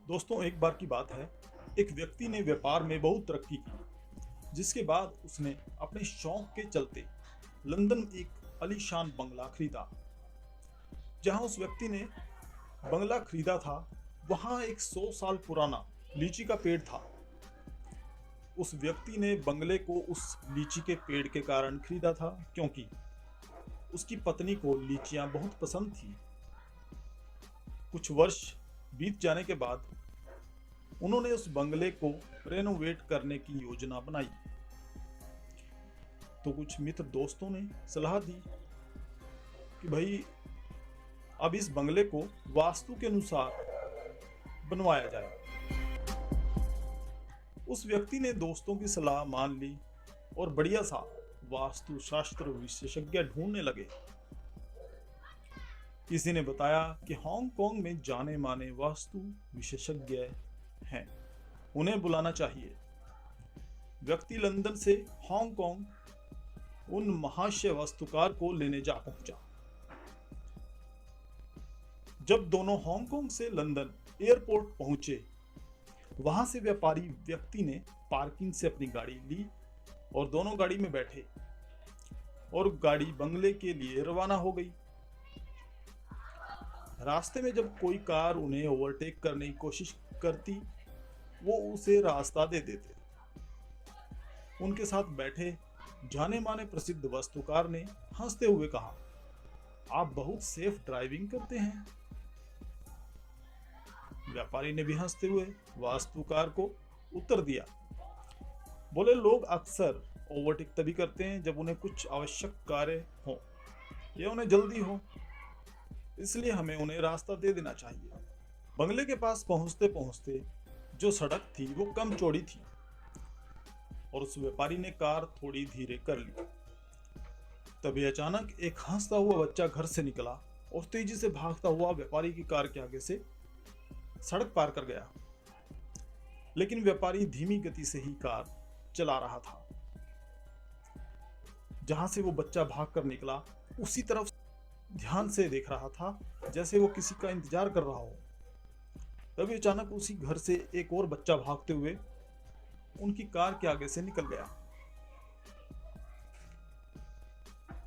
दोस्तों, एक बार की बात है। एक व्यक्ति ने व्यापार में बहुत तरक्की की, जिसके बाद उसने अपने शौक के चलते लंदन एक आलीशान बंगला खरीदा। जहां उस व्यक्ति ने बंगला खरीदा था, वहां एक 100 साल पुराना लीची का पेड़ था। उस व्यक्ति ने बंगले को उस लीची के पेड़ के कारण खरीदा था, क्योंकि उसकी पत्नी को लीचियां बहुत पसंद थी। कुछ वर्ष बीत जाने के बाद उन्होंने उस बंगले को रेनोवेट करने की योजना बनाई। तो कुछ मित्र दोस्तों ने सलाह दी कि भाई, अब इस बंगले को वास्तु के अनुसार बनवाया जाए। उस व्यक्ति ने दोस्तों की सलाह मान ली और बढ़िया सा वास्तु शास्त्र विशेषज्ञ ढूंढने लगे। किसी ने बताया कि हांगकांग में जाने माने वास्तु विशेषज्ञ हैं, उन्हें बुलाना चाहिए। व्यक्ति लंदन से हांगकांग उन महाशय वास्तुकार को लेने जा पहुंचा। जब दोनों हांगकांग से लंदन एयरपोर्ट पहुंचे, वहां से व्यापारी व्यक्ति ने पार्किंग से अपनी गाड़ी ली और दोनों गाड़ी में बैठे और गाड़ी बंगले के लिए रवाना हो गई। रास्ते में जब कोई कार उन्हें ओवरटेक करने की कोशिश करती, वो उसे रास्ता दे देते। उनके साथ बैठे जाने माने प्रसिद्ध वास्तुकार ने हंसते हुए कहा, आप बहुत सेफ ड्राइविंग करते हैं। व्यापारी ने भी हंसते हुए वास्तुकार को उत्तर दिया, बोले, लोग अक्सर ओवरटेक तभी करते हैं जब उन्हें कुछ आवश्यक कार्य हो या उन्हें जल्दी हो, इसलिए हमें उन्हें रास्ता दे देना चाहिए। बंगले के पास पहुंचते पहुंचते जो सड़क थी वो कम चौड़ी थी और उस व्यापारी ने कार थोड़ी धीरे कर ली। तभी अचानक एक हंसता हुआ बच्चा घर से निकला और तेजी से भागता हुआ व्यापारी की कार के आगे से सड़क पार कर गया। लेकिन व्यापारी धीमी गति से ही कार चला रहा था। जहां से वो बच्चा भागकर निकला, उसी तरफ ध्यान से देख रहा था, जैसे वो किसी का इंतजार कर रहा हो। तभी अचानक उसी घर से एक और बच्चा भागते हुए उनकी कार के आगे से निकल गया,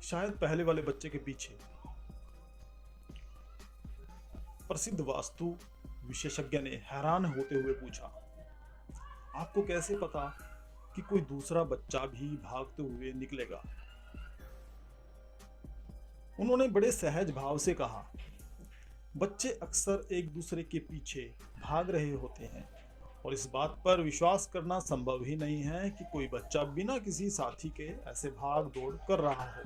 शायद पहले वाले बच्चे के पीछे। प्रसिद्ध वास्तु विशेषज्ञ ने हैरान होते हुए पूछा, आपको कैसे पता कि कोई दूसरा बच्चा भी भागते हुए निकलेगा? उन्होंने बड़े सहज भाव से कहा, बच्चे अक्सर एक दूसरे के पीछे भाग रहे होते हैं और इस बात पर विश्वास करना संभव ही नहीं है कि कोई बच्चा बिना किसी साथी के ऐसे भाग दौड़ कर रहा हो।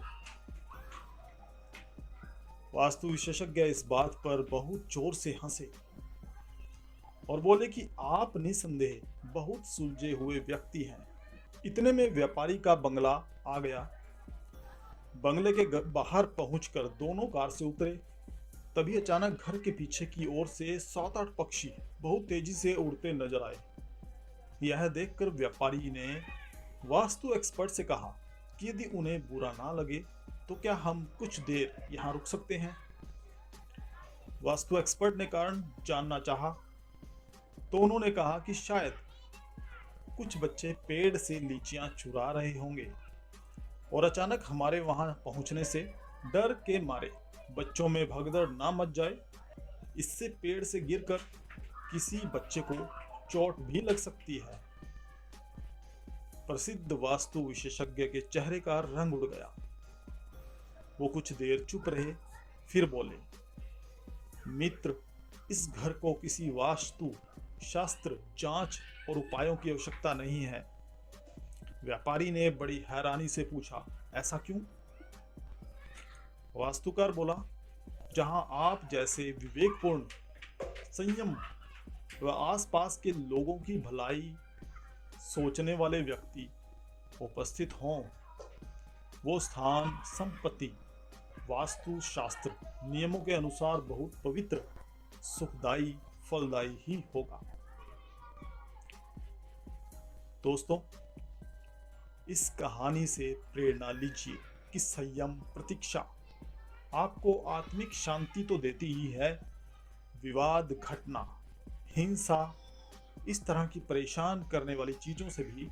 वास्तु विशेषज्ञ इस बात पर बहुत जोर से हंसे और बोले कि आप निसंदेह बहुत सुलझे हुए व्यक्ति हैं। इतने में व्यापारी का बंगला आ गया। बंगले के बाहर पहुंचकर दोनों कार से उतरे। तभी अचानक घर के पीछे की ओर से 7-8 पक्षी बहुत तेजी से उड़ते नजर आए। यह देखकर व्यापारी ने वास्तु एक्सपर्ट से कहा कि यदि उन्हें बुरा ना लगे तो क्या हम कुछ देर यहाँ रुक सकते हैं। वास्तु एक्सपर्ट ने कारण जानना चाहा तो उन्होंने कहा कि शायद कुछ बच्चे पेड़ से लीचियां चुरा रहे होंगे और अचानक हमारे वहां पहुंचने से डर के मारे बच्चों में भगदड़ ना मच जाए। इससे पेड़ से गिरकर किसी बच्चे को चोट भी लग सकती है। प्रसिद्ध वास्तु विशेषज्ञ के चेहरे का रंग उड़ गया। वो कुछ देर चुप रहे, फिर बोले, मित्र, इस घर को किसी वास्तु शास्त्र जांच और उपायों की आवश्यकता नहीं है। व्यापारी ने बड़ी हैरानी से पूछा, ऐसा क्यों? वास्तुकार बोला, जहां आप जैसे विवेकपूर्ण, संयम व आसपास के लोगों की भलाई सोचने वाले व्यक्ति उपस्थित हों, वो स्थान संपत्ति वास्तु शास्त्र नियमों के अनुसार बहुत पवित्र, सुखदायी, फलदायी ही होगा। दोस्तों, इस कहानी से प्रेरणा लीजिए कि संयम, प्रतीक्षा आपको आत्मिक शांति तो देती ही है, विवाद घटना हिंसा, इस तरह की परेशान करने वाली चीजों से भी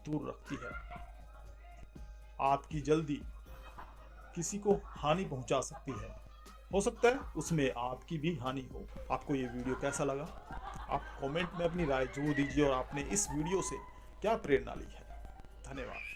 दूर रखती है। आपकी जल्दी किसी को हानि पहुंचा सकती है, हो सकता है उसमें आपकी भी हानि हो। आपको ये वीडियो कैसा लगा? आप कमेंट में अपनी राय जरूर दीजिए और आपने इस वीडियो से क्या प्रेरणा ली है। धन्यवाद।